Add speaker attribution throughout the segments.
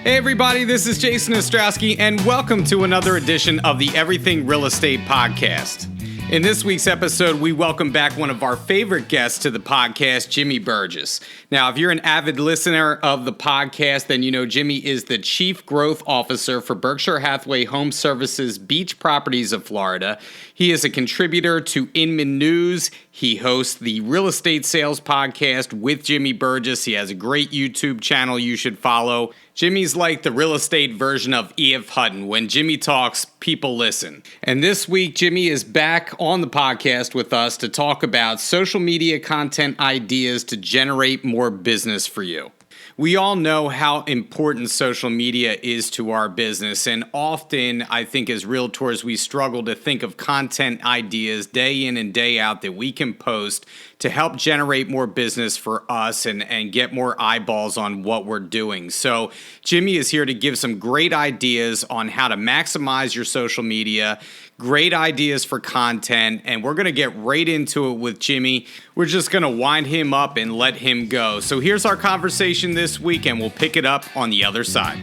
Speaker 1: Hey everybody, this is Jason Ostrowski, and welcome to another edition of the Everything Real Estate Podcast. In this week's episode, we welcome back one of our favorite guests to the podcast, Jimmy Burgess. Now, if you're an avid listener of the podcast, then you know Jimmy is the Chief Growth Officer for Berkshire Hathaway Home Services Beach Properties of Florida. He is a contributor to Inman News. He hosts the Real Estate Sales Podcast with Jimmy Burgess. He has a great YouTube channel you should follow. Jimmy's like the real estate version of E.F. Hutton. When Jimmy talks, people listen. And this week, Jimmy is back on the podcast with us to talk about social media content ideas to generate more business for you. We all know how important social media is to our business, and often I think as realtors we struggle to think of content ideas day in and day out that we can post to help generate more business for us and get more eyeballs on what we're doing. So Jimmy is here to give some great ideas on how to maximize your social media, great ideas for content, and we're going to get right into it with Jimmy. We're just going to wind him up and let him go. So here's our conversation this week, and we'll pick it up on the other side.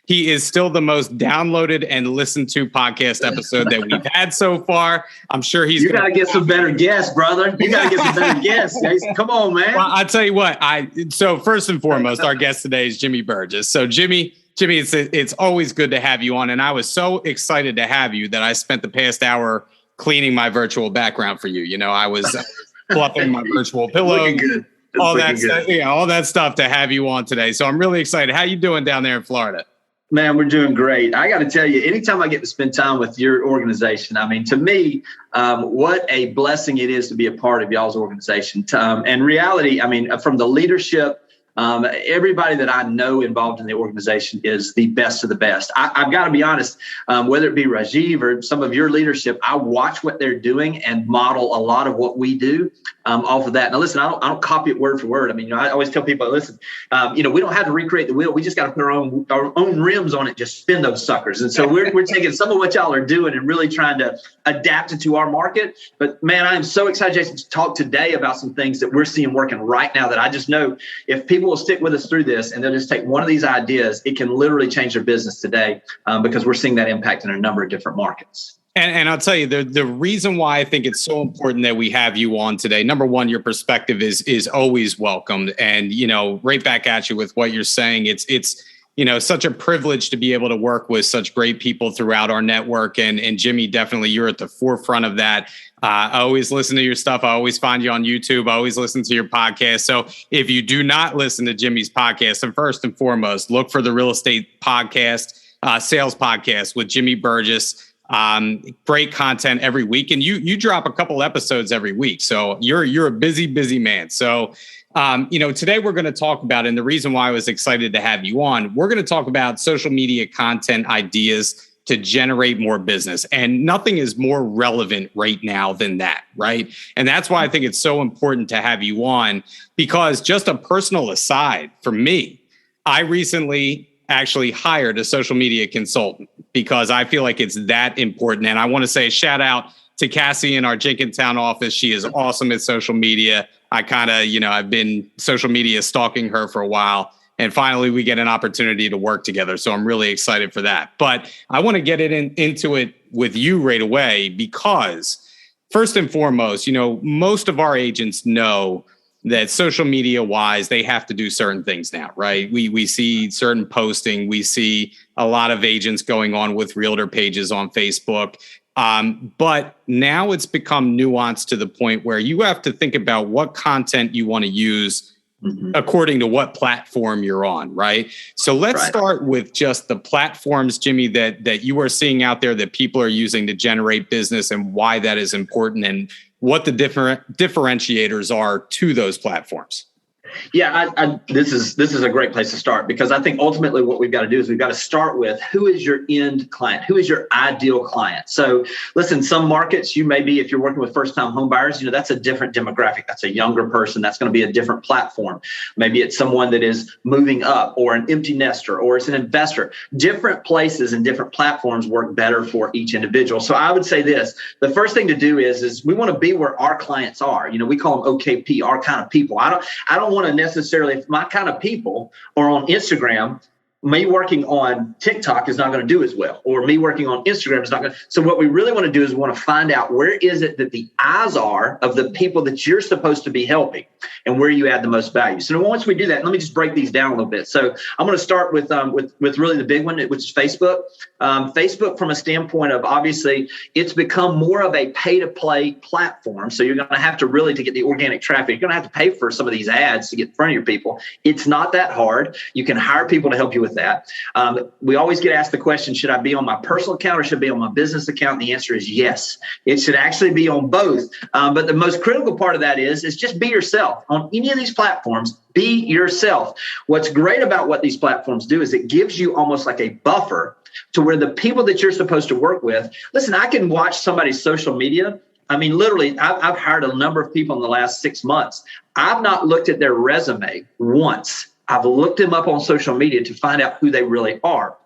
Speaker 1: He is still the most downloaded and listened to podcast episode that we've had so far. I'm sure he's
Speaker 2: You got to get some better guests, brother. You got to get some better guests. Guys. Come on, man.
Speaker 1: Well, I'll tell you what. So first and foremost, our guest today is Jimmy Burgess. So Jimmy, it's always good to have you on. And I was so excited to have you that I spent the past hour cleaning my virtual background for you. You know, I was fluffing my virtual pillow, all that stuff to have you on today. So I'm really excited. How you doing down there in Florida?
Speaker 2: Man, we're doing great. I got to tell you, anytime I get to spend time with your organization, I mean, to me, what a blessing it is to be a part of y'all's organization. And reality, I mean, from the leadership, everybody that I know involved in the organization is the best of the best. I've got to be honest, whether it be Rajiv or some of your leadership, I watch what they're doing and model a lot of what we do off of that. Now, listen, I don't copy it word for word. I mean, I always tell people, listen, we don't have to recreate the wheel. We just got to put our own rims on it, just spin those suckers. And so we're taking some of what y'all are doing and really trying to adapt it to our market. But man, I am so excited, Jason, to talk today about some things that we're seeing working right now that I just know if people will stick with us through this and they'll just take one of these ideas, it can literally change their business today because we're seeing that impact in a number of different markets.
Speaker 1: And I'll tell you, the reason why I think it's so important that we have you on today, number one, your perspective is always welcomed. And, right back at you with what you're saying, it's such a privilege to be able to work with such great people throughout our network. And Jimmy, definitely, you're at the forefront of that. I always listen to your stuff. I always find you on YouTube. I always listen to your podcast. So if you do not listen to Jimmy's podcast, then first and foremost, look for the Real Estate Podcast, Sales Podcast with Jimmy Burgess. Great content every week. And you drop a couple episodes every week. So you're a busy man. So today we're going to talk about, and the reason why I was excited to have you on, we're going to talk about social media content ideas to generate more business. And nothing is more relevant right now than that, right? And that's why I think it's so important to have you on, because just a personal aside for me, I recently actually hired a social media consultant because I feel like it's that important. And I want to say a shout out to Cassie in our Jenkintown office. She is awesome at social media. I kind of, I've been social media stalking her for a while. And finally, we get an opportunity to work together. So I'm really excited for that. But I want to get into it with you right away because first and foremost, most of our agents know that social media wise, they have to do certain things now, right? We see certain posting. We see a lot of agents going on with realtor pages on Facebook. But now it's become nuanced to the point where you have to think about what content you want to use according to what platform you're on, right? So let's start with just the platforms, Jimmy, that you are seeing out there that people are using to generate business and why that is important and what the different differentiators are to those platforms.
Speaker 2: Yeah, this is a great place to start because I think ultimately what we've got to do is we've got to start with who is your end client? Who is your ideal client? So listen, some markets you may be, if you're working with first-time home buyers, that's a different demographic. That's a younger person. That's going to be a different platform. Maybe it's someone that is moving up or an empty nester or it's an investor. Different places and different platforms work better for each individual. So I would say this, the first thing to do is we want to be where our clients are. We call them OKP, our kind of people. I don't want want to necessarily, if my kind of people are on Instagram, me working on TikTok is not going to do as well, or me working on Instagram is not going to. So what we really want to do is we want to find out where is it that the eyes are of the people that you're supposed to be helping and where you add the most value. So once we do that, let me just break these down a little bit. So I'm going to start with really the big one, which is Facebook. Facebook, from a standpoint of, obviously, it's become more of a pay-to-play platform. So you're going to have to really, to get the organic traffic, you're going to have to pay for some of these ads to get in front of your people. It's not that hard. You can hire people to help you with that. We always get asked the question, should I be on my personal account or should I be on my business account? And the answer is yes. It should actually be on both. But the most critical part of that is just be yourself. On any of these platforms, be yourself. What's great about what these platforms do is it gives you almost like a buffer to where the people that you're supposed to work with, listen, I can watch somebody's social media. I mean, literally, I've hired a number of people in the last 6 months. I've not looked at their resume once. I've looked them up on social media to find out who they really are.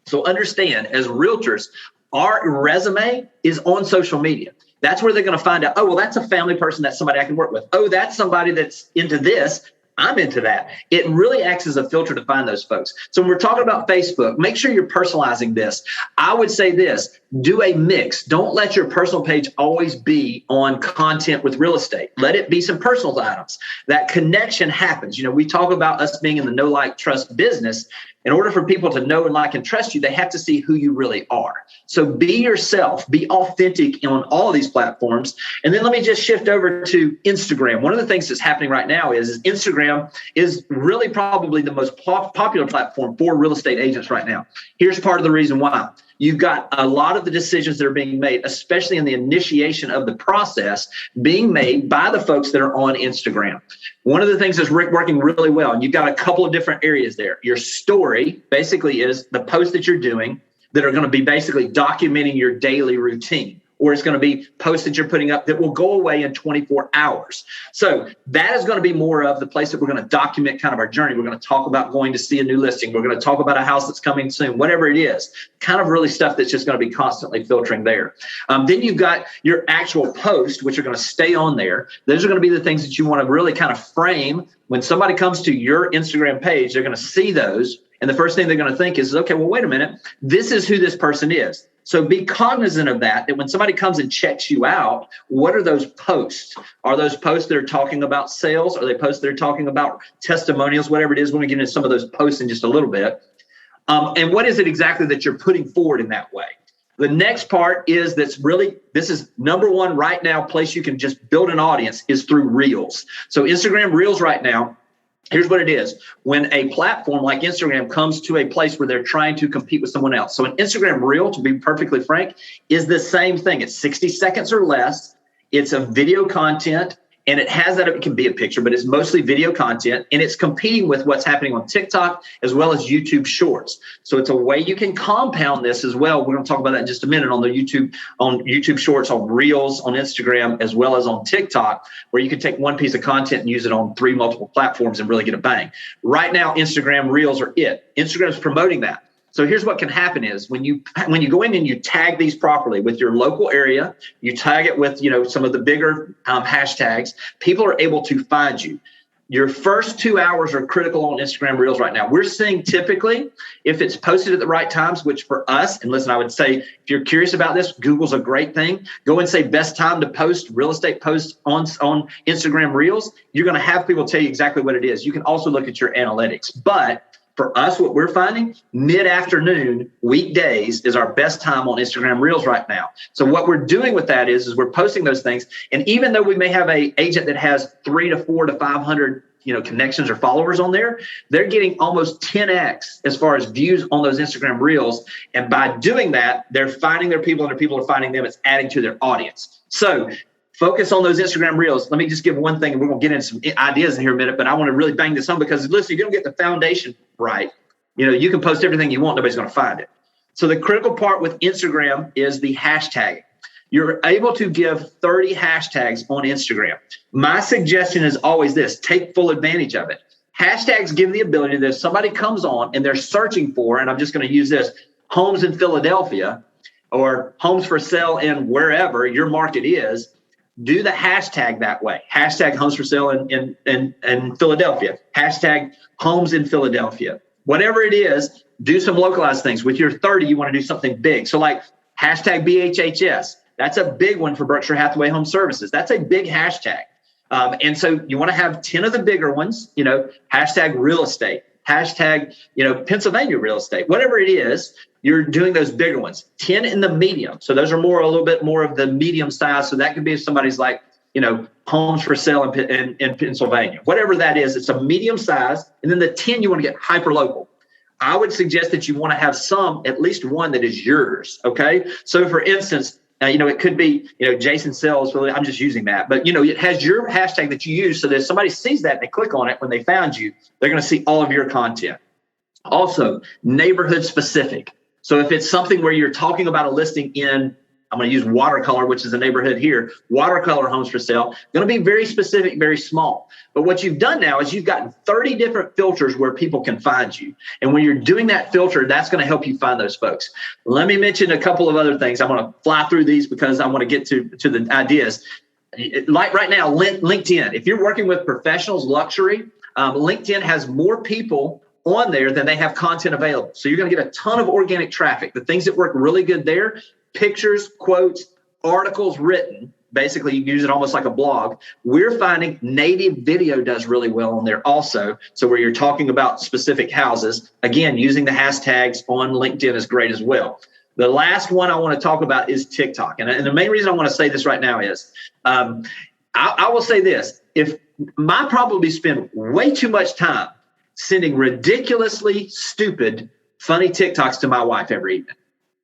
Speaker 2: So understand, as realtors, our resume is on social media. That's where they're going to find out, oh, well, that's a family person. That's somebody I can work with. Oh, that's somebody that's into this. I'm into that. It really acts as a filter to find those folks. So when we're talking about Facebook, make sure you're personalizing this. I would say this, do a mix. Don't let your personal page always be on content with real estate. Let it be some personal items. That connection happens. You know, we talk about us being in the know, like, trust business. In order for people to know and like and trust you, they have to see who you really are. So be yourself, be authentic on all of these platforms. And then let me just shift over to Instagram. One of the things that's happening right now is Instagram is really probably the most popular platform for real estate agents right now. Here's part of the reason why. You've got a lot of the decisions that are being made, especially in the initiation of the process, being made by the folks that are on Instagram. One of the things that's working really well, and you've got a couple of different areas there. Your story basically is the posts that you're doing that are going to be basically documenting your daily routine. Or it's going to be posts that you're putting up that will go away in 24 hours. So that is going to be more of the place that we're going to document kind of our journey. We're going to talk about going to see a new listing. We're going to talk about a house that's coming soon, whatever it is, kind of really stuff that's just going to be constantly filtering there. Then you've got your actual posts, which are going to stay on there. Those are going to be the things that you want to really kind of frame. When somebody comes to your Instagram page, they're going to see those. And the first thing they're going to think is, okay, well, wait a minute. This is who this person is. So be cognizant of that when somebody comes and checks you out, what are those posts? Are those posts that are talking about sales? Are they posts that are talking about testimonials, whatever it is? We're going to get into some of those posts in just a little bit. And what is it exactly that you're putting forward in that way? The next part is this is number one right now, place you can just build an audience is through Reels. So Instagram Reels right now, here's what it is. When a platform like Instagram comes to a place where they're trying to compete with someone else. So an Instagram Reel, to be perfectly frank, is the same thing. It's 60 seconds or less. It's a video content. And it has that, it can be a picture, but it's mostly video content, and it's competing with what's happening on TikTok as well as YouTube Shorts. So it's a way you can compound this as well. We're going to talk about that in just a minute on YouTube Shorts, on Reels, on Instagram, as well as on TikTok, where you can take one piece of content and use it on 3 multiple platforms and really get a bang. Right now, Instagram Reels are it. Instagram's promoting that. So here's what can happen is when you go in and you tag these properly with your local area, you tag it with, some of the bigger hashtags, people are able to find you. Your first 2 hours are critical on Instagram Reels right now. We're seeing typically if it's posted at the right times, which for us, and listen, I would say if you're curious about this, Google's a great thing. Go and say best time to post real estate posts on Instagram Reels. You're going to have people tell you exactly what it is. You can also look at your analytics. But for us, what we're finding, mid-afternoon, weekdays is our best time on Instagram Reels right now. So what we're doing with that is we're posting those things. And even though we may have an agent that has 300 to 400 to 500 connections or followers on there, they're getting almost 10x as far as views on those Instagram Reels. And by doing that, they're finding their people and their people are finding them. It's adding to their audience. So focus on those Instagram Reels. Let me just give one thing, and we're going to get into some ideas in here in a minute, but I want to really bang this home because, listen, you don't get the foundation right. You can post everything you want. Nobody's going to find it. So the critical part with Instagram is the hashtag. You're able to give 30 hashtags on Instagram. My suggestion is always this: take full advantage of it. Hashtags give the ability that if somebody comes on and they're searching for, and I'm just going to use this, homes in Philadelphia or homes for sale in wherever your market is, do the hashtag that way. Hashtag homes for sale in Philadelphia. Hashtag homes in Philadelphia. Whatever it is, do some localized things. With your 30, you want to do something big. So like hashtag BHHS. That's a big one for Berkshire Hathaway Home Services. That's a big hashtag. And so you want to have 10 of the bigger ones, hashtag real estate, hashtag, Pennsylvania real estate, whatever it is, you're doing those bigger ones, 10 in the medium. So those are a little bit more of the medium size. So that could be if somebody's like, homes for sale in Pennsylvania, whatever that is, it's a medium size. And then the 10, you want to get hyper local. I would suggest that you want to have at least one that is yours. Okay. So for instance, it could be, Jason Sells, really, I'm just using that, but it has your hashtag that you use so that if somebody sees that and they click on it when they found you, they're going to see all of your content. Also, neighborhood specific. So if it's something where you're talking about a listing in, I'm going to use Watercolor, which is a neighborhood here, Watercolor homes for sale, going to be very specific, very small. But what you've done now is you've gotten 30 different filters where people can find you. And when you're doing that filter, that's going to help you find those folks. Let me mention a couple of other things. I'm going to fly through these because I want to get to the ideas. Like right now, LinkedIn. If you're working with professionals, luxury, LinkedIn has more people on there than they have content available. So you're going to get a ton of organic traffic. The things that work really good there, pictures, quotes, articles written. Basically, you can use it almost like a blog. We're finding native video does really well on there also. So where you're talking about specific houses, again, using the hashtags on LinkedIn is great as well. The last one I want to talk about is TikTok. And the main reason I want to say this right now is I will say this. If my probably spend way too much time sending ridiculously stupid, funny TikToks to my wife every evening.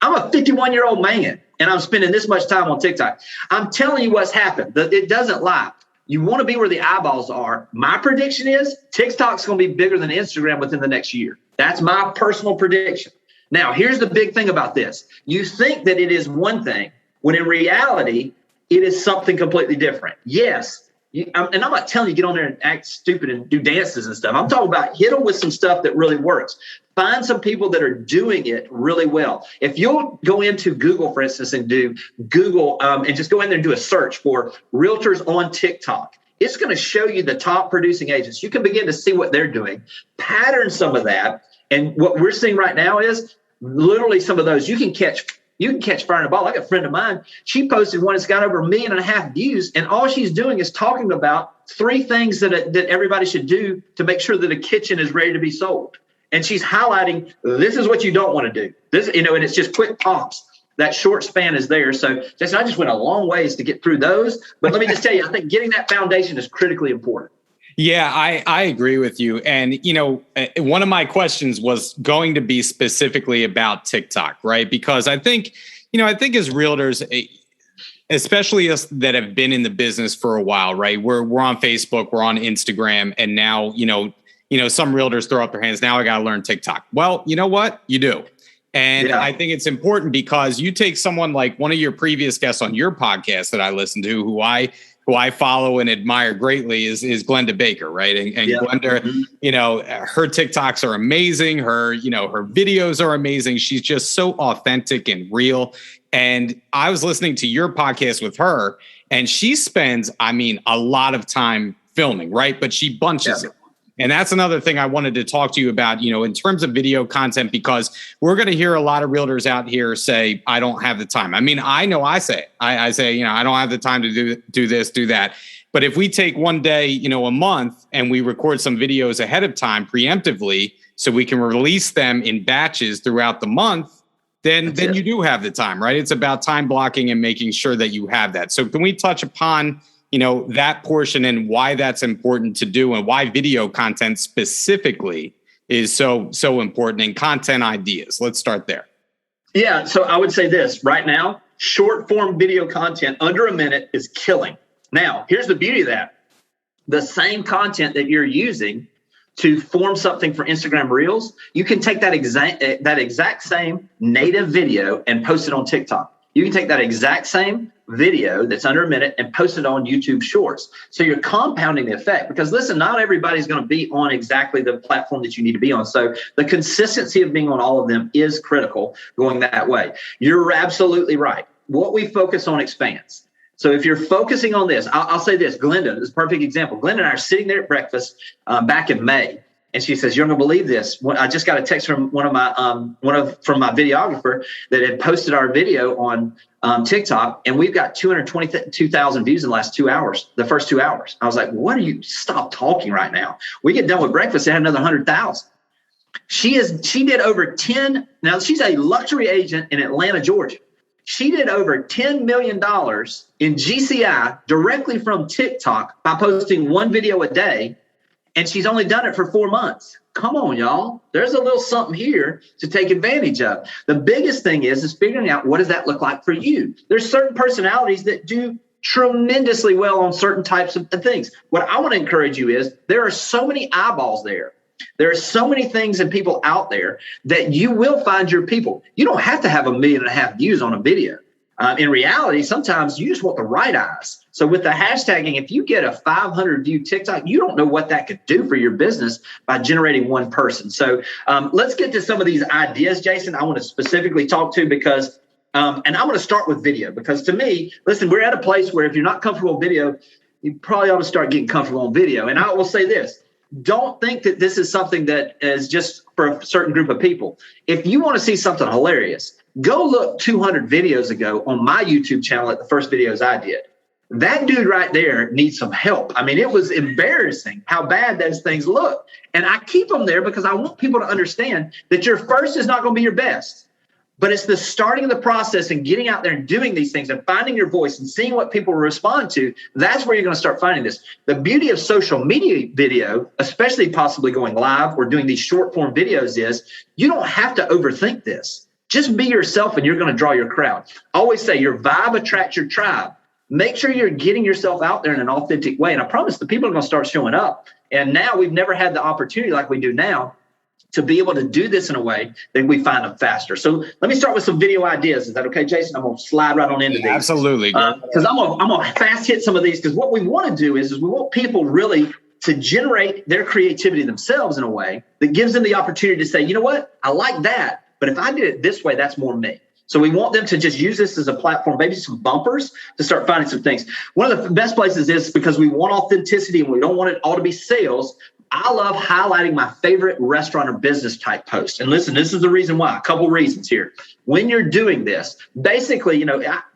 Speaker 2: I'm a 51-year-old man, and I'm spending this much time on TikTok. I'm telling you what's happened. It doesn't lie. You want to be where the eyeballs are. My prediction is TikTok's going to be bigger than Instagram within the next year. That's my personal prediction. Now, here's the big thing about this. You think that it is one thing, when in reality, it is something completely different. Yes. And I'm not telling you get on there and act stupid and do dances and stuff. I'm talking about hit them with some stuff that really works. Find some people that are doing it really well. If you'll go into Google, for instance, and do Google and just go in there and do a search for realtors on TikTok, it's going to show you the top producing agents. You can begin to see what they're doing, pattern some of that. And what we're seeing right now is literally some of those you can catch fire in a ball. Like a friend of mine, she posted one that's got over 1.5 million views, and all she's doing is talking about 3 things that everybody should do to make sure that a kitchen is ready to be sold. And she's highlighting, this is what you don't want to do. This, and it's just quick pops. That short span is there. So Jason, I just went a long ways to get through those. But let me just tell you, I think getting that foundation is critically important.
Speaker 1: Yeah, I agree with you. And, one of my questions was going to be specifically about TikTok, right? Because I think as realtors, especially us that have been in the business for a while, right? We're on Facebook, we're on Instagram, and now, some realtors throw up their hands. Now I got to learn TikTok. Well, you know what? You do. And yeah. I think it's important because you take someone like one of your previous guests on your podcast that I listened to, who I follow and admire greatly is Glenda Baker, right? And yeah. Glenda, her TikToks are amazing. Her videos are amazing. She's just so authentic and real. And I was listening to your podcast with her, and she spends, a lot of time filming, right? But she bunches it. And that's another thing I wanted to talk to you about, in terms of video content, because we're going to hear a lot of realtors out here say, I don't have the time. I know I say it. I say, I don't have the time to do this, do that. But if we take one day, a month, and we record some videos ahead of time preemptively so we can release them in batches throughout the month, then you do have the time, right? It's about time blocking and making sure that you have that. So can we touch upon that portion and why that's important to do, and why video content specifically is so important, and content ideas? Let's start there.
Speaker 2: Yeah. So I would say this right now, short form video content under a minute is killing. Now, here's the beauty of that. The same content that you're using to form something for Instagram Reels, you can take that exact same native video and post it on TikTok. You can take that exact same video that's under a minute and post it on YouTube Shorts. So you're compounding the effect, because listen, not everybody's going to be on exactly the platform that you need to be on. So the consistency of being on all of them is critical going that way. You're absolutely right. What we focus on expands. So if you're focusing on this, I'll say this, Glenda, this is a perfect example. Glenda and I are sitting there at breakfast back in May. And she says, "You're not going to believe this. I just got a text from from my videographer that had posted our video on TikTok, and we've got 222,000 views in the last 2 hours, the first 2 hours." I was like, "What are you? Stop talking right now. We get done with breakfast, they had another 100,000." She did over 10. Now she's a luxury agent in Atlanta, Georgia. She did over $10 million in GCI directly from TikTok by posting one video a day. And she's only done it for 4 months. Come on, y'all. There's a little something here to take advantage of. The biggest thing is figuring out, what does that look like for you? There's certain personalities that do tremendously well on certain types of things. What I want to encourage you is there are so many eyeballs there. There are so many things and people out there that you will find your people. You don't have to have 1.5 million views on a video. In reality, sometimes you just want the right eyes. So with the hashtagging, if you get a 500 view TikTok, you don't know what that could do for your business by generating one person. So let's get to some of these ideas, Jason, I want to specifically talk to because, and I'm going to start with video because to me, listen, we're at a place where if you're not comfortable with video, you probably ought to start getting comfortable on video. And I will say this, don't think that this is something that is just for a certain group of people. If you want to see something hilarious, go look 200 videos ago on my YouTube channel at the first videos I did. That dude right there needs some help. I mean, it was embarrassing how bad those things look. And I keep them there because I want people to understand that your first is not going to be your best. But it's the starting of the process and getting out there and doing these things and finding your voice and seeing what people respond to. That's where you're going to start finding this. The beauty of social media video, especially possibly going live or doing these short form videos, is you don't have to overthink this. Just be yourself and you're going to draw your crowd. I always say your vibe attracts your tribe. Make sure you're getting yourself out there in an authentic way. And I promise the people are going to start showing up. And now we've never had the opportunity like we do now to be able to do this in a way that we find them faster. So let me start with some video ideas. Is that okay, Jason? I'm going to slide right on into these.
Speaker 1: Absolutely.
Speaker 2: Because I'm going to fast hit some of these because what we want to do is we want people really to generate their creativity themselves in a way that gives them the opportunity to say, you know what? I like that. But if I did it this way, that's more me. So we want them to just use this as a platform, maybe some bumpers to start finding some things. One of the best places is because we want authenticity and we don't want it all to be sales. I love highlighting my favorite restaurant or business type posts. And listen, this is the reason why. A couple reasons here. When you're doing this, basically,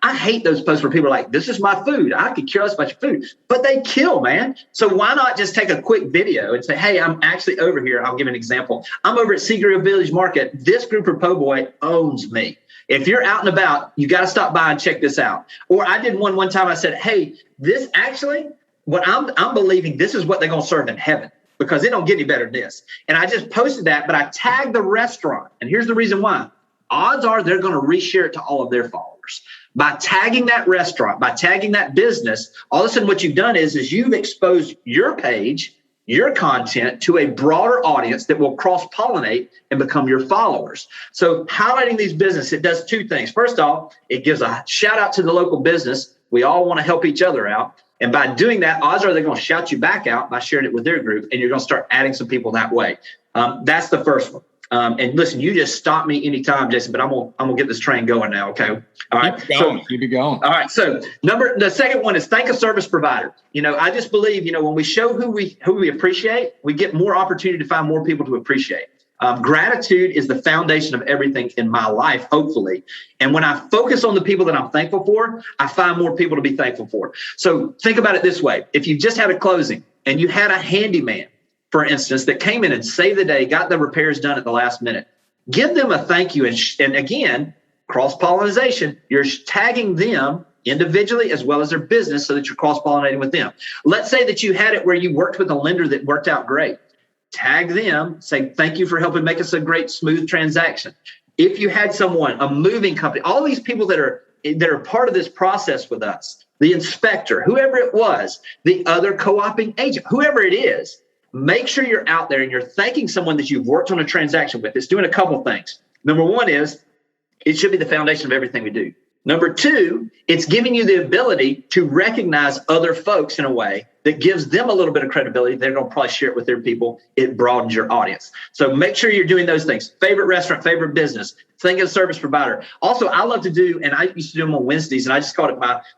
Speaker 2: I hate those posts where people are like, this is my food. I could care less about your food, but they kill, man. So why not just take a quick video and say, hey, I'm actually over here. I'll give an example. I'm over at Seagrove Village Market. This grouper po' boy owns me. If you're out and about, you got to stop by and check this out. Or I did one time. I said, hey, this actually, what I'm believing, this is what they're going to serve in heaven. Because it don't get any better than this. And I just posted that, but I tagged the restaurant. And here's the reason why. Odds are they're going to reshare it to all of their followers. By tagging that restaurant, by tagging that business, all of a sudden what you've done is you've exposed your page, your content to a broader audience that will cross-pollinate and become your followers. So highlighting these businesses, it does two things. First off, it gives a shout out to the local business. We all want to help each other out. And by doing that, odds are they're going to shout you back out by sharing it with their group, and you're going to start adding some people that way. That's the first one. And listen, you just stop me anytime, Jason, but I'm gonna get this train going now. Okay. All right.
Speaker 1: Keep it going.
Speaker 2: All right. So the second one is thank a service provider. I just believe, when we show who we appreciate, we get more opportunity to find more people to appreciate. Gratitude is the foundation of everything in my life, hopefully. And when I focus on the people that I'm thankful for, I find more people to be thankful for. So think about it this way. If you just had a closing and you had a handyman, for instance, that came in and saved the day, got the repairs done at the last minute, give them a thank you. And again, cross-pollination, you're tagging them individually as well as their business so that you're cross-pollinating with them. Let's say that you had it where you worked with a lender that worked out great. Tag them, say, thank you for helping make us a great, smooth transaction. If you had someone, a moving company, all these people that are part of this process with us, the inspector, whoever it was, the other co-oping agent, whoever it is, make sure you're out there and you're thanking someone that you've worked on a transaction with. It's doing a couple things. Number one is it should be the foundation of everything we do. Number two, it's giving you the ability to recognize other folks in a way that gives them a little bit of credibility. They're going to probably share it with their people. It broadens your audience. So make sure you're doing those things. Favorite restaurant, favorite business, think of service provider. Also, I love to do, and I used to do them on Wednesdays, and I just called it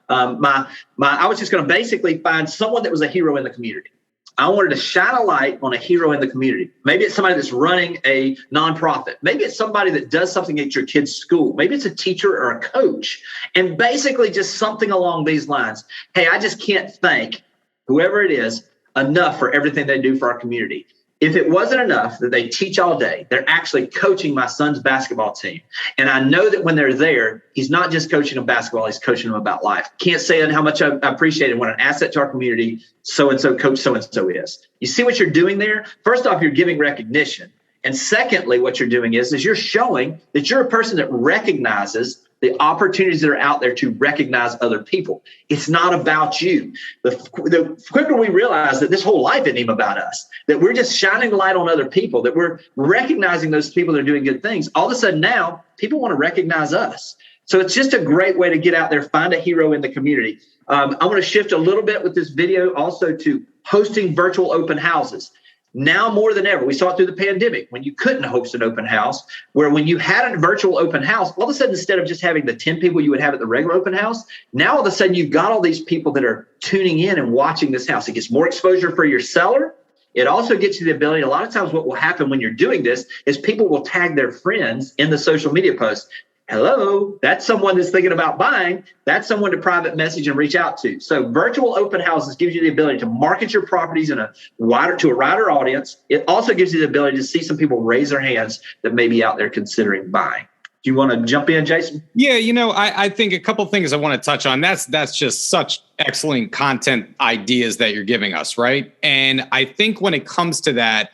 Speaker 2: I was just going to basically find someone that was a hero in the community. I wanted to shine a light on a hero in the community. Maybe it's somebody that's running a nonprofit. Maybe it's somebody that does something at your kid's school. Maybe it's a teacher or a coach. And basically just something along these lines. Hey, I just can't thank whoever it is enough for everything they do for our community. If it wasn't enough that they teach all day, they're actually coaching my son's basketball team. And I know that when they're there, he's not just coaching them basketball, he's coaching them about life. Can't say how much I appreciate it when an asset to our community, so-and-so coach so-and-so is. You see what you're doing there? First off, you're giving recognition. And secondly, what you're doing is you're showing that you're a person that recognizes the opportunities that are out there to recognize other people. It's not about you. The quicker we realize that this whole life isn't even about us, that we're just shining the light on other people, that we're recognizing those people that are doing good things, all of a sudden now people want to recognize us. So it's just a great way to get out there, find a hero in the community. I want to shift a little bit with this video also to hosting virtual open houses. Now more than ever, we saw it through the pandemic when you couldn't host an open house, where when you had a virtual open house, all of a sudden, instead of just having the 10 people you would have at the regular open house, now all of a sudden you've got all these people that are tuning in and watching this house. It gets more exposure for your seller. It also gets you the ability, a lot of times what will happen when you're doing this is people will tag their friends in the social media post. Hello, that's someone that's thinking about buying. That's someone to private message and reach out to. So virtual open houses gives you the ability to market your properties to a wider audience. It also gives you the ability to see some people raise their hands that may be out there considering buying. Do you want to jump in, Jason?
Speaker 1: Yeah, I think a couple things I want to touch on. That's just such excellent content ideas that you're giving us, right? And I think when it comes to that,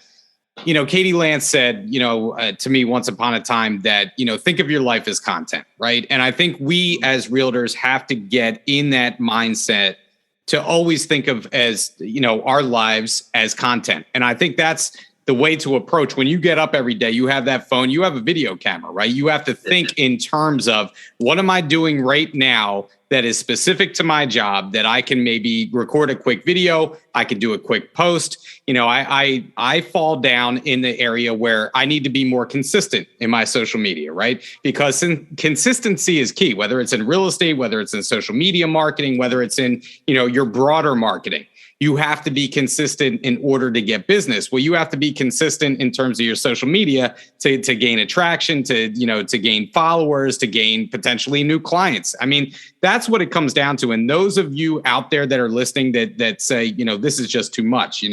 Speaker 1: Katie Lance said, to me once upon a time that, think of your life as content, right? And I think we as realtors have to get in that mindset to always think of as, our lives as content. And I think that's the way to approach when you get up every day, you have that phone, you have a video camera, right? You have to think in terms of what am I doing right now that is specific to my job that I can maybe record a quick video. I can do a quick post. I fall down in the area where I need to be more consistent in my social media, right? Because consistency is key, whether it's in real estate, whether it's in social media marketing, whether it's in, your broader marketing. You have to be consistent in order to get business. Well, you have to be consistent in terms of your social media to gain attraction, to gain followers, to gain potentially new clients. I mean, that's what it comes down to. And those of you out there that are listening that say, this is just too much,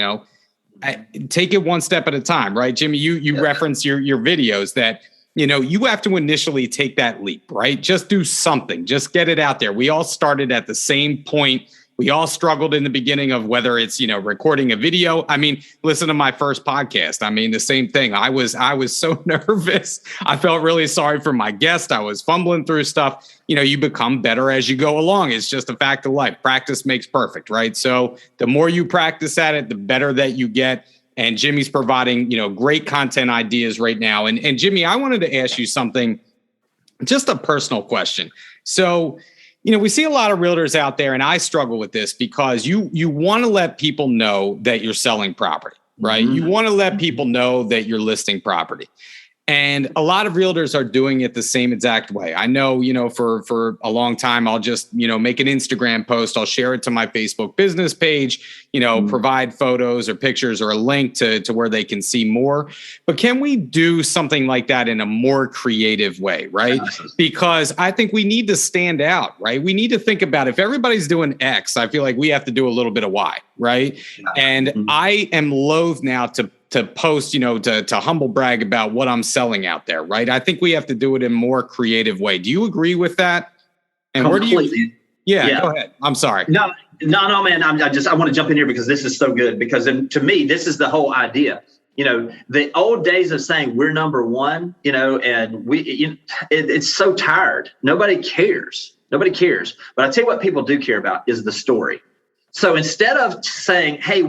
Speaker 1: take it one step at a time, right? Jimmy, you reference your videos that, you have to initially take that leap, right? Just do something, just get it out there. We all started at the same point. We all struggled in the beginning of whether it's, recording a video. I mean, listen to my first podcast. I mean, the same thing. I was so nervous. I felt really sorry for my guest. I was fumbling through stuff. You become better as you go along. It's just a fact of life. Practice makes perfect, right? So the more you practice at it, the better that you get. And Jimmy's providing, great content ideas right now. And Jimmy, I wanted to ask you something, just a personal question. So, we see a lot of realtors out there, and I struggle with this because you want to let people know that you're selling property, right? Mm-hmm. You want to let people know that you're listing property. And a lot of realtors are doing it the same exact way. I know, for a long time, I'll just, make an Instagram post. I'll share it to my Facebook business page, provide photos or pictures or a link to where they can see more. But can we do something like that in a more creative way, right? Because I think we need to stand out, right? We need to think about if everybody's doing X, I feel like we have to do a little bit of Y, right? And I am loath now to post, to humble brag about what I'm selling out there, right? I think we have to do it in a more creative way. Do you agree with that? And
Speaker 2: completely.
Speaker 1: Where do you? Yeah, go ahead. I'm sorry.
Speaker 2: No, man. I want to jump in here because this is so good. Because to me, this is the whole idea. The old days of saying we're number one, and it's so tired. Nobody cares. But I tell you what people do care about is the story. So instead of saying, hey,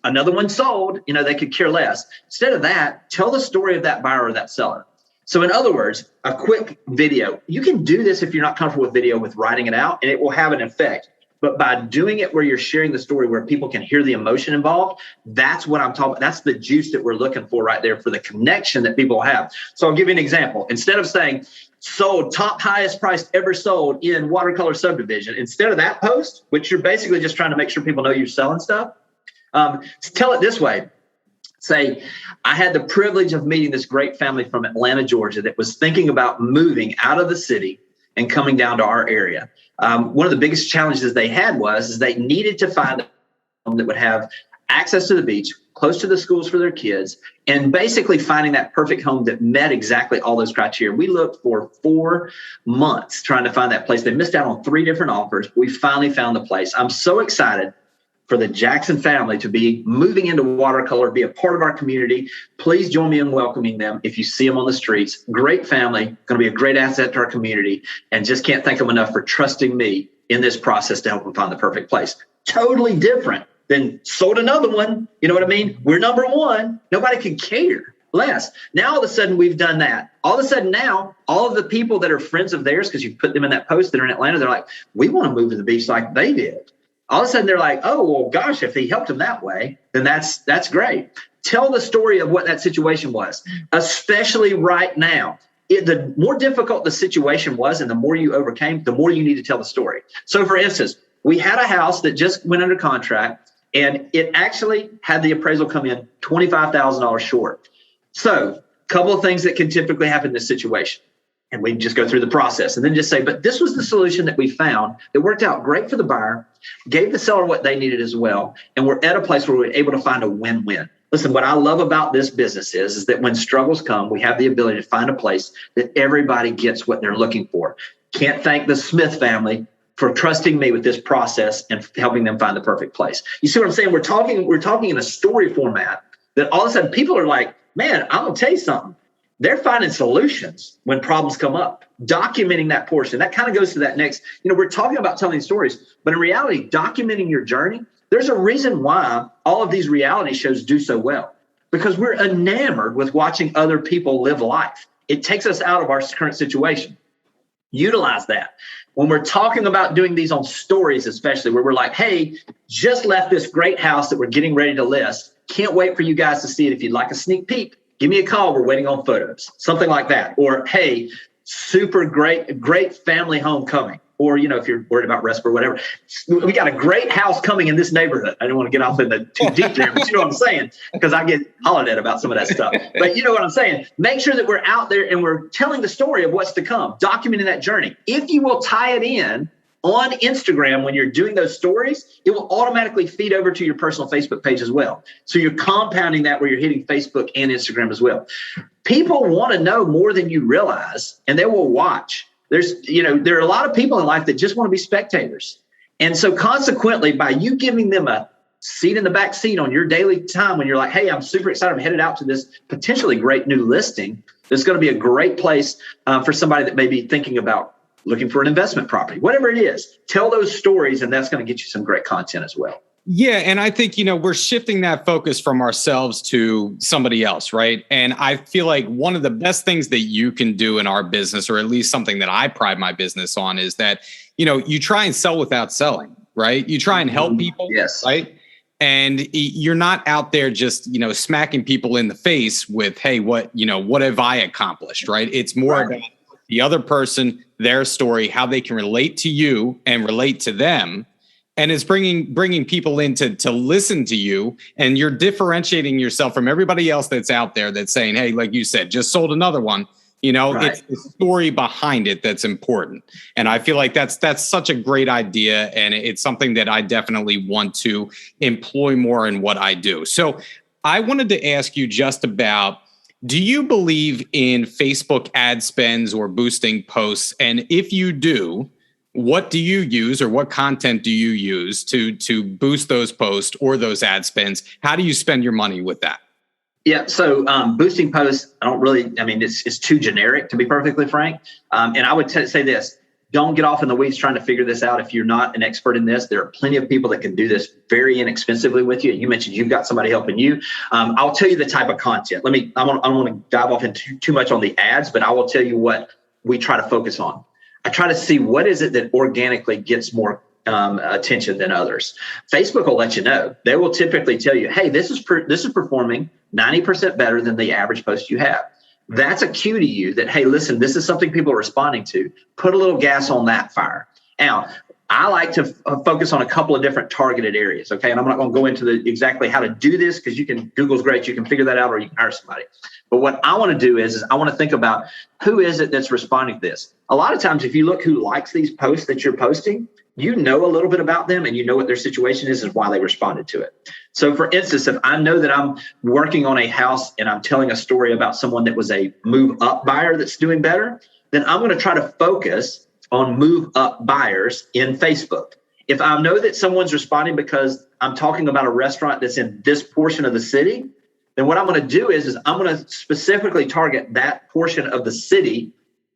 Speaker 2: another one sold, they could care less. Instead of that, tell the story of that buyer or that seller. So in other words, a quick video, you can do this if you're not comfortable with video, with writing it out, and it will have an effect. But by doing it where you're sharing the story, where people can hear the emotion involved, that's what I'm talking about. That's the juice that we're looking for right there, for the connection that people have. So I'll give you an example. Instead of saying sold, top highest price ever sold in Watercolor Subdivision, instead of that post, which you're basically just trying to make sure people know you're selling stuff, tell it this way. Say, I had the privilege of meeting this great family from Atlanta, Georgia, that was thinking about moving out of the city and coming down to our area. One of the biggest challenges they had is they needed to find a home that would have access to the beach, close to the schools for their kids, and basically finding that perfect home that met exactly all those criteria. We looked for 4 months trying to find that place. They missed out on 3 different offers. We finally found the place. I'm so excited for the Jackson family to be moving into watercolor, be a part of our community. Please join me in welcoming them if you see them on the streets. Great family, going to be a great asset to our community, and just can't thank them enough for trusting me in this process to help them find the perfect place. Totally different than sold another one. You know what I mean? We're number one. Nobody can care less. Now, all of a sudden, we've done that. All of a sudden now, all of the people that are friends of theirs, because you put them in that post that are in Atlanta, they're like, we want to move to the beach like they did. All of a sudden, they're like, oh, well, gosh, if he helped them that way, then that's great. Tell the story of what that situation was, especially right now. The more difficult the situation was and the more you overcame, the more you need to tell the story. So, for instance, we had a house that just went under contract, and it actually had the appraisal come in $25,000 short. So, a couple of things that can typically happen in this situation. And we just go through the process and then just say, but this was the solution that we found that worked out great for the buyer, gave the seller what they needed as well. And we're at a place where we're able to find a win-win. Listen, what I love about this business is that when struggles come, we have the ability to find a place that everybody gets what they're looking for. Can't thank the Smith family for trusting me with this process and helping them find the perfect place. You see what I'm saying? We're talking in a story format that all of a sudden people are like, man, I'm going to tell you something. They're finding solutions when problems come up, documenting that portion. That kind of goes to that next, we're talking about telling stories, but in reality, documenting your journey, there's a reason why all of these reality shows do so well, because we're enamored with watching other people live life. It takes us out of our current situation. Utilize that. When we're talking about doing these on stories, especially where we're like, hey, just left this great house that we're getting ready to list. Can't wait for you guys to see it. If you'd like a sneak peek, give me a call. We're waiting on photos, something like that. Or, hey, super great family homecoming. Or, if you're worried about RESP or whatever, we got a great house coming in this neighborhood. I don't want to get off in the too deep there, but you know what I'm saying? Because I get hollered at about some of that stuff. But you know what I'm saying? Make sure that we're out there and we're telling the story of what's to come, documenting that journey. If you will tie it in on Instagram when you're doing those stories, it will automatically feed over to your personal Facebook page as well. So you're compounding that where you're hitting Facebook and Instagram as well. People want to know more than you realize, and they will watch. There are a lot of people in life that just want to be spectators. And so consequently, by you giving them a seat in the back seat on your daily time when you're like, hey, I'm super excited, I'm headed out to this potentially great new listing, that's going to be a great place for somebody that may be thinking about looking for an investment property, whatever it is, tell those stories, and that's going to get you some great content as well.
Speaker 1: Yeah. And I think, we're shifting that focus from ourselves to somebody else, right? And I feel like one of the best things that you can do in our business, or at least something that I pride my business on, is that, you try and sell without selling, right? You try and help people,
Speaker 2: yes,
Speaker 1: right? And you're not out there just, smacking people in the face with, hey, what have I accomplished, right? It's more about the other person, their story, how they can relate to you and relate to them. And it's bringing people in to listen to you, and you're differentiating yourself from everybody else that's out there that's saying, hey, like you said, just sold another one. It's the story behind it that's important. And I feel like that's such a great idea. And it's something that I definitely want to employ more in what I do. So I wanted to ask you just about, do you believe in Facebook ad spends or boosting posts? And if you do, what do you use, or what content do you use to boost those posts or those ad spends? How do you spend your money with that?
Speaker 2: Yeah. So boosting posts, it's too generic, to be perfectly frank. And I would say this, Don't get off in the weeds trying to figure this out. If you're not an expert in this, there are plenty of people that can do this very inexpensively with you. You mentioned you've got somebody helping you. I'll tell you the type of content. I don't want to dive off into too much on the ads, but I will tell you what we try to focus on. I try to see what is it that organically gets more attention than others. Facebook will let you know. They will typically tell you, hey, this is performing 90% better than the average post you have. That's a cue to you that, hey, listen, this is something people are responding to. Put a little gas on that fire. Now, I like to focus on a couple of different targeted areas, okay? And I'm not going to go into exactly how to do this because Google's great. You can figure that out or you can hire somebody. But what I want to do is I want to think about who is it that's responding to this. A lot of times, if you look who likes these posts that you're posting, you know a little bit about them and you know what their situation is and why they responded to it. So for instance, if I know that I'm working on a house and I'm telling a story about someone that was a move up buyer that's doing better, then I'm going to try to focus on move up buyers in Facebook. If I know that someone's responding because I'm talking about a restaurant that's in this portion of the city, then what I'm going to do is I'm going to specifically target that portion of the city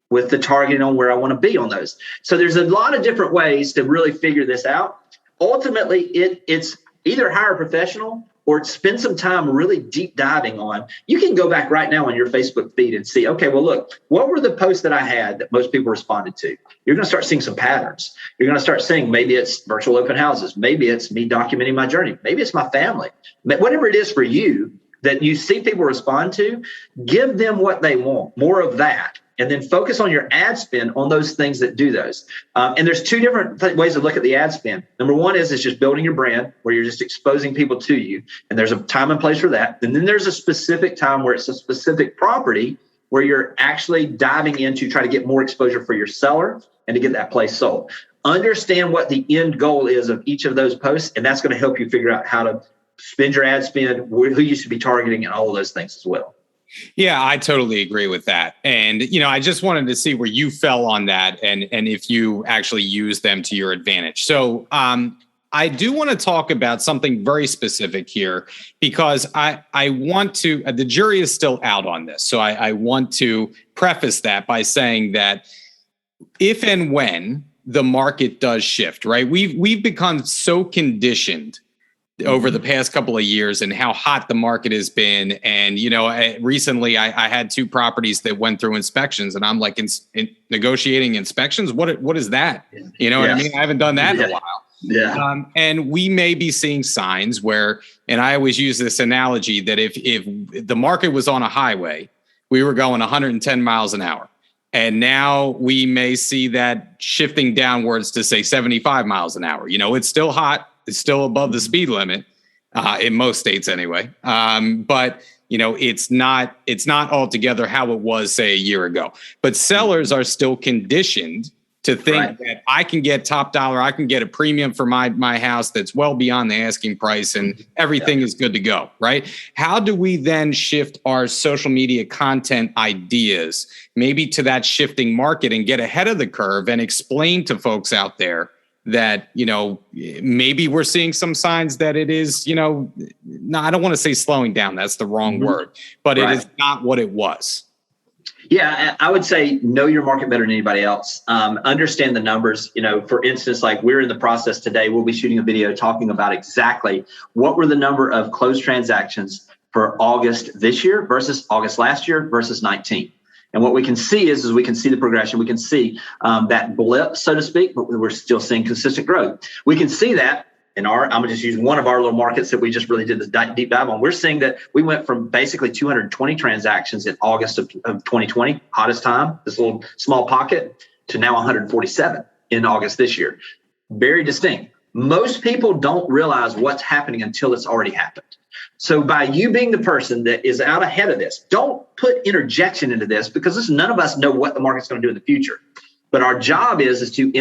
Speaker 2: with the targeting on where I want to be on those. So there's a lot of different ways to really figure this out. Ultimately, it's either hire a professional or spend some time really deep diving on. You can go back right now on your Facebook feed and see, okay, well, look, what were the posts that I had that most people responded to? You're going to start seeing some patterns. You're going to start seeing maybe it's virtual open houses. Maybe it's me documenting my journey. Maybe it's my family. Whatever it is for you that you see people respond to, give them what they want, more of that. And then focus on your ad spend on those things that do those. And there's two different ways to look at the ad spend. Number one is it's just building your brand where you're just exposing people to you. And there's a time and place for that. And then there's a specific time where it's a specific property where you're actually diving in to try to get more exposure for your seller and to get that place sold. Understand what the end goal is of each of those posts. And that's going to help you figure out how to spend your ad spend, who you should be targeting, and all of those things as well.
Speaker 1: Yeah, I totally agree with that. And, I just wanted to see where you fell on that and if you actually use them to your advantage. So I do want to talk about something very specific here because I want to, the jury is still out on this. So I want to preface that by saying that if and when the market does shift, right, we've become so conditioned over the past couple of years and how hot the market has been. And, recently I had 2 properties that went through inspections and I'm like in negotiating inspections. What is that? You know what I mean? I haven't done that in a while. Yeah. And we may be seeing signs where, and I always use this analogy that if the market was on a highway, we were going 110 miles an hour. And now we may see that shifting downwards to say 75 miles an hour. It's still hot. It's still above the speed limit in most states anyway. But, it's not altogether how it was, say, a year ago. But sellers are still conditioned to think that I can get top dollar. I can get a premium for my house that's well beyond the asking price and everything is good to go. Right. How do we then shift our social media content ideas maybe to that shifting market and get ahead of the curve and explain to folks out there that, maybe we're seeing some signs that it is, no, I don't want to say slowing down. That's the wrong word, but it is not what it was.
Speaker 2: Yeah, I would say know your market better than anybody else. Understand the numbers. For instance, like we're in the process today, we'll be shooting a video talking about exactly what were the number of closed transactions for August this year versus August last year versus 19. And what we can see is we can see the progression. We can see that blip, so to speak, but we're still seeing consistent growth. We can see that I'm going to just use one of our little markets that we just really did the deep dive on. We're seeing that we went from basically 220 transactions in August of 2020, hottest time, this little small pocket, to now 147 in August this year. Very distinct. Most people don't realize what's happening until it's already happened. So by you being the person that is out ahead of this, don't put interjection into this because none of us know what the market's going to do in the future. But our job is to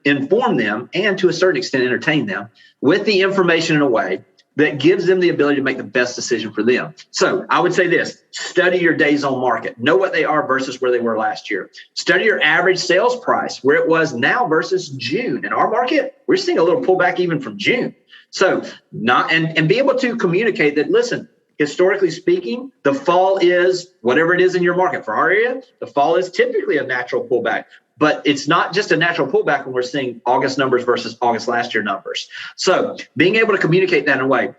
Speaker 2: inform them and to a certain extent entertain them with the information in a way that gives them the ability to make the best decision for them. So I would say this, study your days on market. Know what they are versus where they were last year. Study your average sales price, where it was now versus June. In our market, we're seeing a little pullback even from June. So and be able to communicate that, listen, historically speaking, the fall is whatever it is in your market. For our area, the fall is typically a natural pullback. But it's not just a natural pullback when we're seeing August numbers versus August last year numbers. So being able to communicate that in a way,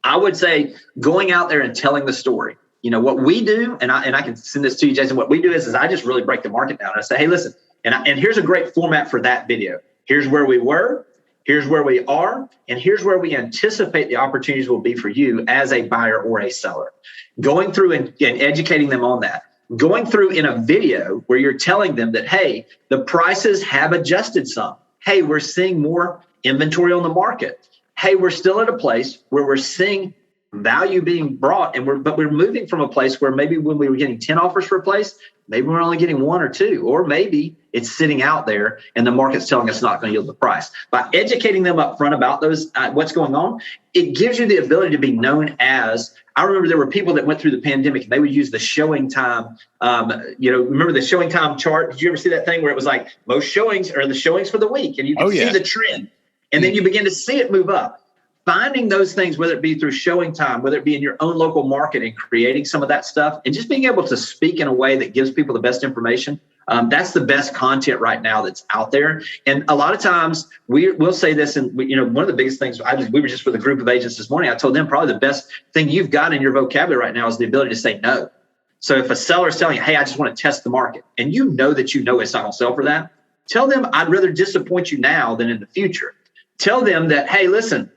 Speaker 2: I would say going out there and telling the story. You know, what we do, and I can send this to you, Jason, what we do is I just really break the market down. I say, hey, listen, and here's a great format for that video. Here's where we were, here's where we are, and here's where we anticipate the opportunities will be for you as a buyer or a seller. Going through and educating them on that. Going through in a video where you're telling them that, hey, the prices have adjusted some. Hey, we're seeing more inventory on the market. Hey, we're still at a place where we're seeing value being brought, but we're moving from a place where maybe when we were getting 10 offers for a place, maybe we're only getting 1 or 2, or maybe it's sitting out there and the market's telling us it's not going to yield the price. By educating them up front about those, what's going on, it gives you the ability to be known as. I remember there were people that went through the pandemic and they would use the showing time. Remember the showing time chart? Did you ever see that thing where it was like most showings are the showings for the week, and you can see the trend, and then you begin to see it move up. Finding those things, whether it be through showing time, whether it be in your own local market and creating some of that stuff, and just being able to speak in a way that gives people the best information. That's the best content right now that's out there. And a lot of times we'll say this, and one of the biggest things, we were just with a group of agents this morning. I told them probably the best thing you've got in your vocabulary right now is the ability to say no. So if a seller is telling you, hey, I just want to test the market, and you know it's not going to sell for that, tell them I'd rather disappoint you now than in the future. Tell them that, hey, listen,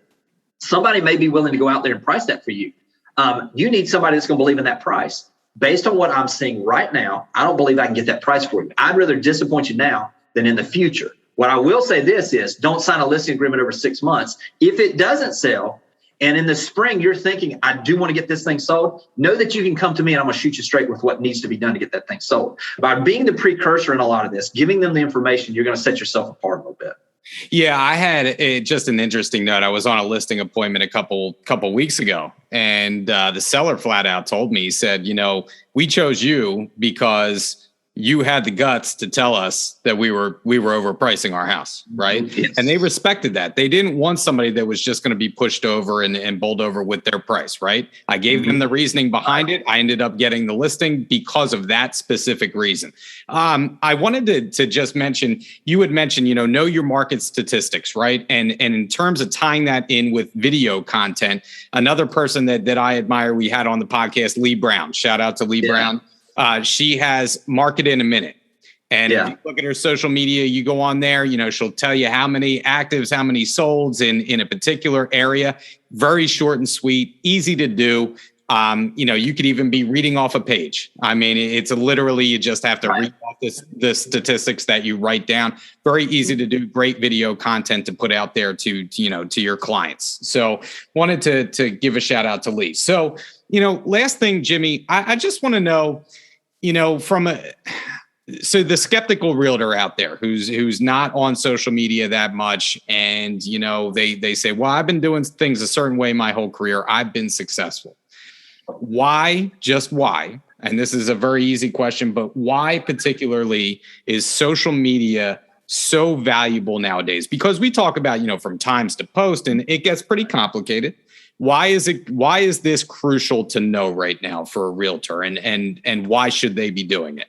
Speaker 2: somebody may be willing to go out there and price that for you. You need somebody that's going to believe in that price. Based on what I'm seeing right now, I don't believe I can get that price for you. I'd rather disappoint you now than in the future. What I will say this is, don't sign a listing agreement over 6 months. If it doesn't sell, and in the spring you're thinking, I do want to get this thing sold, know that you can come to me and I'm going to shoot you straight with what needs to be done to get that thing sold. By being the precursor in a lot of this, giving them the information, you're going to set yourself apart a little bit.
Speaker 1: Yeah, I had just an interesting note. I was on a listing appointment a couple weeks ago, and the seller flat out told me, he said, we chose you because you had the guts to tell us that we were overpricing our house, right? Yes. And they respected that. They didn't want somebody that was just going to be pushed over and bowled over with their price, right? I gave them the reasoning behind it. I ended up getting the listing because of that specific reason. I wanted to just mention, you had mentioned, know your market statistics, right? And in terms of tying that in with video content, another person that I admire, we had on the podcast, Lee Brown. Shout out to Lee Brown. She has Market in a Minute. And if you look at her social media, you go on there, she'll tell you how many actives, how many solds in a particular area. Very short and sweet, easy to do. You could even be reading off a page. I mean, it's literally, you just have to read off the statistics that you write down. Very easy to do, great video content to put out there to your clients. So wanted to give a shout out to Lee. So, last thing, Jimmy, I just want to know, so the skeptical realtor out there who's not on social media that much, and they say, well, I've been doing things a certain way my whole career, I've been successful. Why, and this is a very easy question, but why particularly is social media so valuable nowadays? Because we talk about, from times to post, and it gets pretty complicated. Why is this crucial to know right now for a realtor, and why should they be doing it?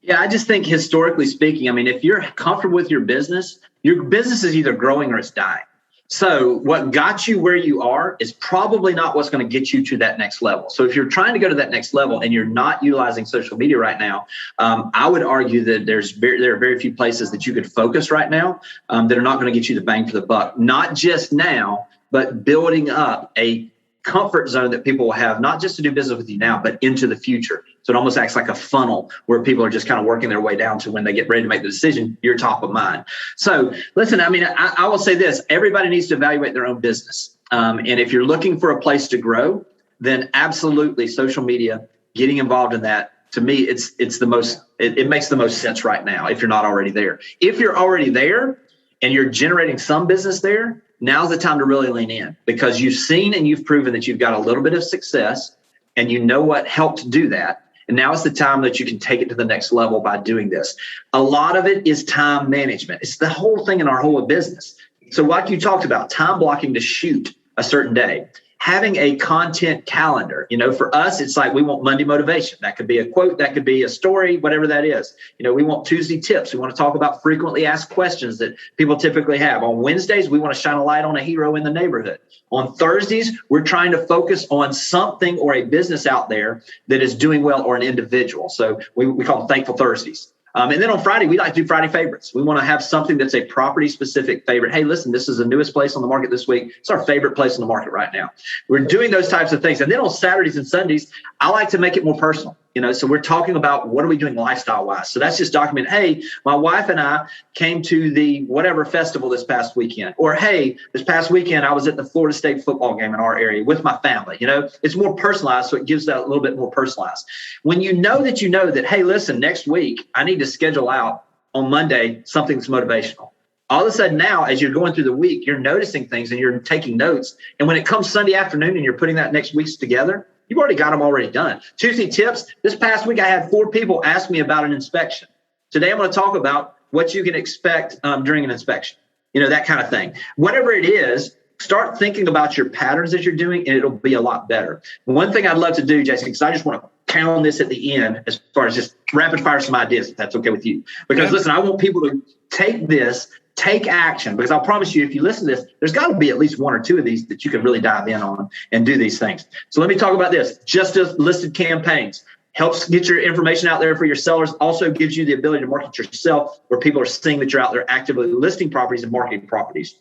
Speaker 2: Yeah, I just think historically speaking, if you're comfortable with your business is either growing or it's dying. So what got you where you are is probably not what's going to get you to that next level. So if you're trying to go to that next level and you're not utilizing social media right now, I would argue that there are very few places that you could focus right now that are not going to get you the bang for the buck. Not just now, but building up a comfort zone that people will have, not just to do business with you now, but into the future. So it almost acts like a funnel where people are just kind of working their way down to when they get ready to make the decision, you're top of mind. So listen, I will say this, everybody needs to evaluate their own business. And if you're looking for a place to grow, then absolutely social media, getting involved in that, to me, it makes the most sense right now if you're not already there. If you're already there and you're generating some business there, now's the time to really lean in, because you've seen and you've proven that you've got a little bit of success and you know what helped do that. And now is the time that you can take it to the next level by doing this. A lot of it is time management. It's the whole thing in our whole business. So like you talked about, time blocking to shoot a certain day. having a content calendar. For us, it's like we want Monday motivation. That could be a quote, that could be a story, whatever that is. We want Tuesday tips. We want to talk about frequently asked questions that people typically have. On Wednesdays, we want to shine a light on a hero in the neighborhood. On Thursdays, we're trying to focus on something or a business out there that is doing well, or an individual. So we call them Thankful Thursdays. And then on Friday, we like to do Friday favorites. We want to have something that's a property specific favorite. Hey, listen, this is the newest place on the market this week. It's our favorite place on the market right now. We're doing those types of things. And then on Saturdays and Sundays, I like to make it more personal. So we're talking about what are we doing lifestyle wise. So that's just document. Hey, my wife and I came to the whatever festival this past weekend. Or, hey, this past weekend, I was at the Florida State football game in our area with my family. It's more personalized. So it gives that a little bit more personalized. When you know that, hey, listen, next week, I need to schedule out on Monday something that's motivational. All of a sudden now, as you're going through the week, you're noticing things and you're taking notes. And when it comes Sunday afternoon and you're putting that next week's together, you've already got them already done. Tuesday tips. This past week, I had 4 people ask me about an inspection. Today, I'm going to talk about what you can expect during an inspection, that kind of thing. Whatever it is, start thinking about your patterns that you're doing, and it'll be a lot better. One thing I'd love to do, Jason, because I just want to pound this at the end as far as just rapid fire some ideas, if that's okay with you. Because listen, I want people to take action, because I'll promise you, if you listen to this, there's got to be at least 1 or 2 of these that you can really dive in on and do these things. So let me talk about this. Just as listed campaigns helps get your information out there for your sellers, also gives you the ability to market yourself where people are seeing that you're out there actively listing properties and marketing properties.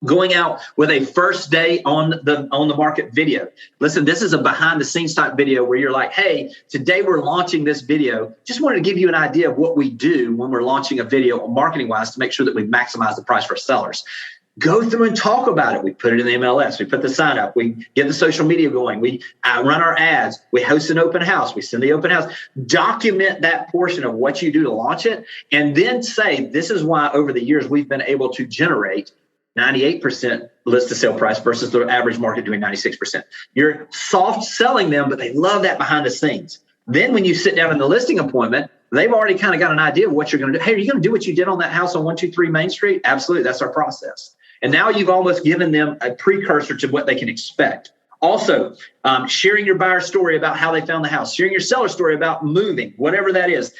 Speaker 2: Going out with a first day on the market video. Listen, this is a behind the scenes type video where you're like, hey, today we're launching this video. Just wanted to give you an idea of what we do when we're launching a video marketing wise to make sure that we maximize the price for sellers. Go through and talk about it. We put it in the MLS. We put the sign up. We get the social media going. We run our ads. We host an open house. We send the open house. Document that portion of what you do to launch it. And then say, this is why over the years we've been able to generate 98% list to sale price versus the average market doing 96%. You're soft selling them, but they love that behind the scenes. Then when you sit down in the listing appointment, they've already kind of got an idea of what you're going to do. Hey, are you going to do what you did on that house on 123 Main Street? Absolutely. That's our process. And now you've almost given them a precursor to what they can expect. Also, sharing your buyer story about how they found the house, sharing your seller story about moving, whatever that is.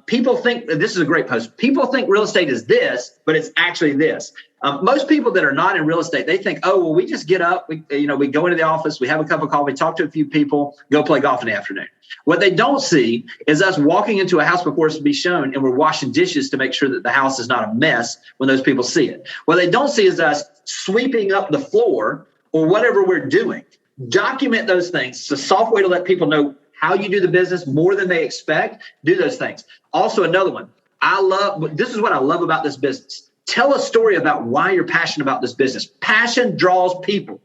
Speaker 2: People think this is a great post. People think real estate is this, but it's actually this. Most people that are not in real estate, they think, oh, well, we just get up, we go into the office, we have a cup of coffee, talk to a few people, go play golf in the afternoon. What they don't see is us walking into a house before it's to be shown, and we're washing dishes to make sure that the house is not a mess when those people see it. What they don't see is us sweeping up the floor or whatever we're doing. Document those things. It's a soft way to let people know how you do the business more than they expect. Do those things. Also, another one. This is what I love about this business. Tell a story about why you're passionate about this business. Passion draws people.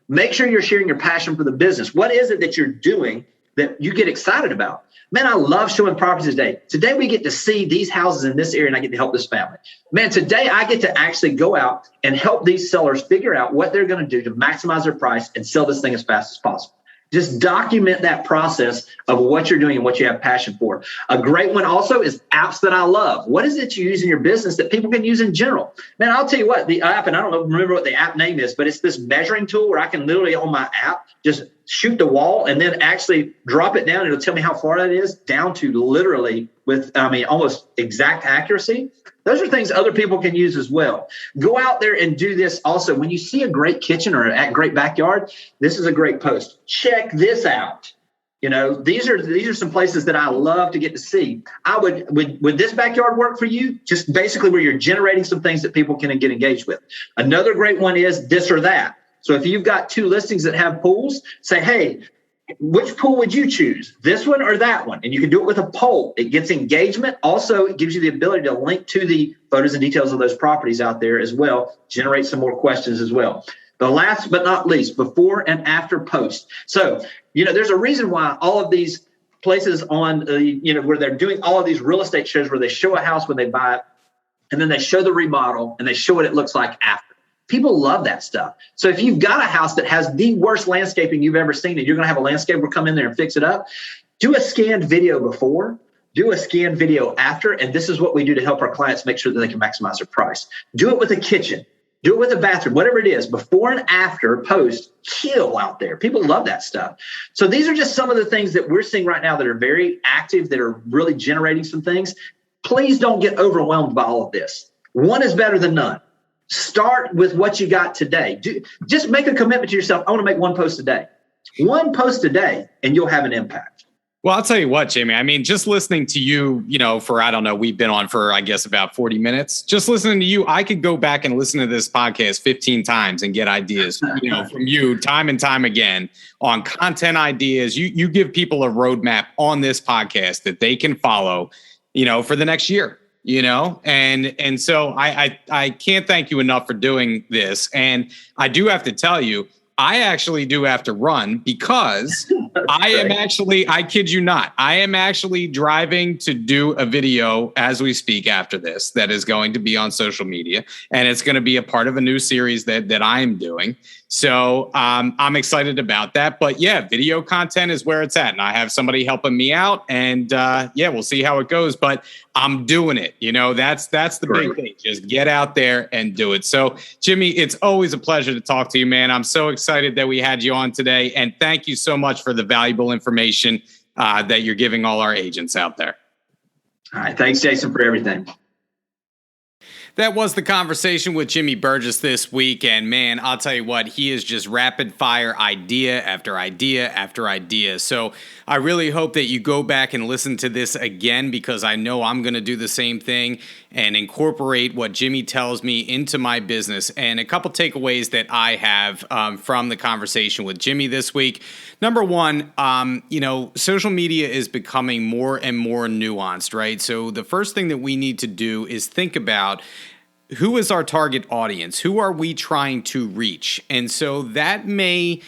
Speaker 2: Make sure you're sharing your passion for the business. What is it that you're doing that you get excited about? Man, I love showing properties today. Today, we get to see these houses in this area, and I get to help this family. Man, today, I get to actually go out and help these sellers figure out what they're going to do to maximize their price and sell this thing as fast as possible. Just document that process of what you're doing and what you have passion for. A great one also is apps that I love. What is it you use in your business that people can use in general? Man, I'll tell you what, the app, and I don't remember what the app name is, but it's this measuring tool where I can literally on my app just shoot the wall and then actually drop it down. It'll tell me how far that is down to literally with, almost exact accuracy. Those are things other people can use as well. Go out there and do this also. When you see a great kitchen or a great backyard, this is a great post. Check this out. These are some places that I love to get to see. Would this backyard work for you? Just basically where you're generating some things that people can get engaged with. Another great one is this or that. So if you've got 2 listings that have pools, say, hey, which pool would you choose? This one or that one? And you can do it with a poll. It gets engagement. Also, it gives you the ability to link to the photos and details of those properties out there as well. Generate some more questions as well. The last but not least, before and after post. So, there's a reason why all of these places on, where they're doing all of these real estate shows where they show a house when they buy it, and then they show the remodel and they show what it looks like after. People love that stuff. So if you've got a house that has the worst landscaping you've ever seen, and you're going to have a landscaper come in there and fix it up, do a scanned video before, do a scanned video after. And this is what we do to help our clients make sure that they can maximize their price. Do it with a kitchen. Do it with a bathroom, whatever it is, before and after post, kill out there. People love that stuff. So these are just some of the things that we're seeing right now that are very active, that are really generating some things. Please don't get overwhelmed by all of this. One is better than none. Start with what you got today. Just make a commitment to yourself. I want to make one post a day. One post a day, and you'll have an impact.
Speaker 1: Well, I'll tell you what, Jamie, I mean, just listening to you, for, I don't know, we've been on for, I guess, about 40 minutes. Just listening to you, I could go back and listen to this podcast 15 times and get ideas, from you time and time again on content ideas. You give people a roadmap on this podcast that they can follow, for the next year, and so I can't thank you enough for doing this. And I do have to tell you, I actually do have to run because I kid you not, I am actually driving to do a video as we speak after this that is going to be on social media, and it's going to be a part of a new series that I am doing. So I'm excited about that. But yeah, video content is where it's at. And I have somebody helping me out, and we'll see how it goes. But I'm doing it. That's the big thing. Just get out there and do it. So Jimmy, it's always a pleasure to talk to you, man. I'm so excited that we had you on today. And thank you so much for the valuable information that you're giving all our agents out there.
Speaker 2: All right. Thanks, Jason, for everything.
Speaker 1: That was the conversation with Jimmy Burgess this week. And man, I'll tell you what, he is just rapid fire idea after idea after idea. So I really hope that you go back and listen to this again, because I know I'm going to do the same thing and incorporate what Jimmy tells me into my business. And a couple takeaways that I have from the conversation with Jimmy this week. Number one, social media is becoming more and more nuanced, right? So the first thing that we need to do is think about who is our target audience? Who are we trying to reach? And so that may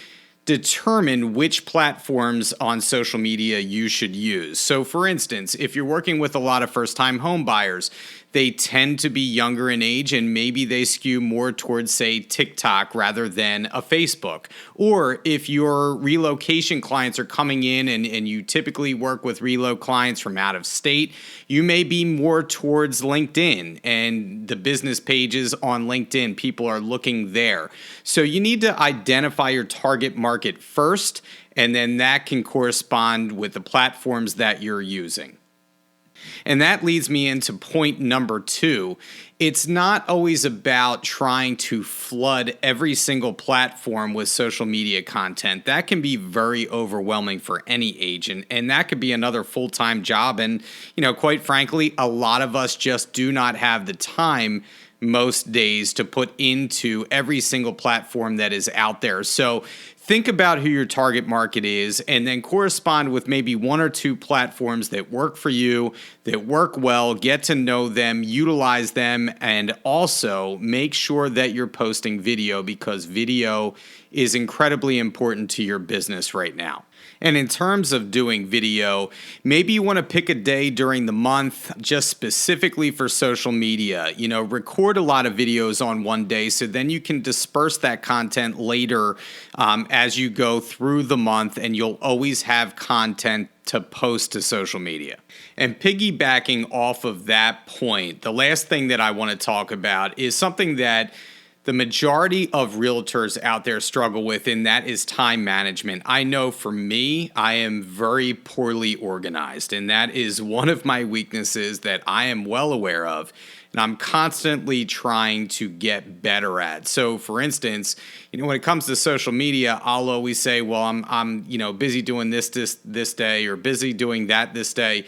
Speaker 1: determine which platforms on social media you should use. So for instance, if you're working with a lot of first-time home buyers, they tend to be younger in age, and maybe they skew more towards, say, TikTok rather than a Facebook. Or if your relocation clients are coming in and you typically work with reload clients from out of state, you may be more towards LinkedIn and the business pages on LinkedIn. People are looking there. So you need to identify your target market first, and then that can correspond with the platforms that you're using. And that leads me into point number 2. It's not always about trying to flood every single platform with social media content. That can be very overwhelming for any agent, and that could be another full-time job. And, quite frankly, a lot of us just do not have the time most days to put into every single platform that is out there. So think about who your target market is, and then correspond with maybe 1 or 2 platforms that work for you, that work well, get to know them, utilize them, and also make sure that you're posting video, because video is incredibly important to your business right now. And in terms of doing video, maybe you want to pick a day during the month just specifically for social media. Record a lot of videos on one day, so then you can disperse that content later as you go through the month, and you'll always have content to post to social media. And piggybacking off of that point, the last thing that I want to talk about is something that the majority of realtors out there struggle with, and that is time management. I know for me, I am very poorly organized, and that is one of my weaknesses that I am well aware of, and I'm constantly trying to get better at. So for instance, when it comes to social media, I'll always say, well, I'm busy doing this day, or busy doing that this day.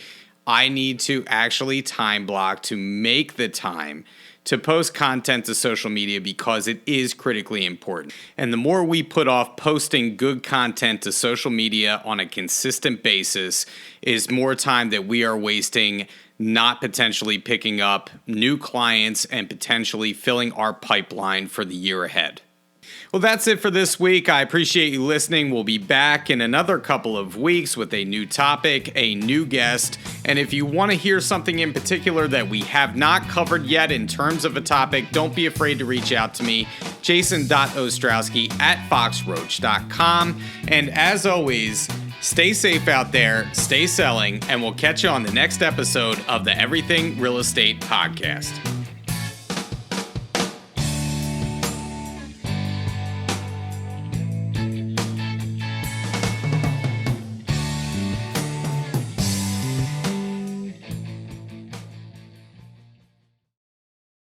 Speaker 1: I need to actually time block to make the time to post content to social media, because it is critically important. And the more we put off posting good content to social media on a consistent basis is more time that we are wasting not potentially picking up new clients and potentially filling our pipeline for the year ahead. Well, that's it for this week. I appreciate you listening. We'll be back in another couple of weeks with a new topic, a new guest. And if you want to hear something in particular that we have not covered yet in terms of a topic, don't be afraid to reach out to me, jason.ostrowski@foxroach.com. And as always, stay safe out there, stay selling, and we'll catch you on the next episode of the Everything Real Estate Podcast.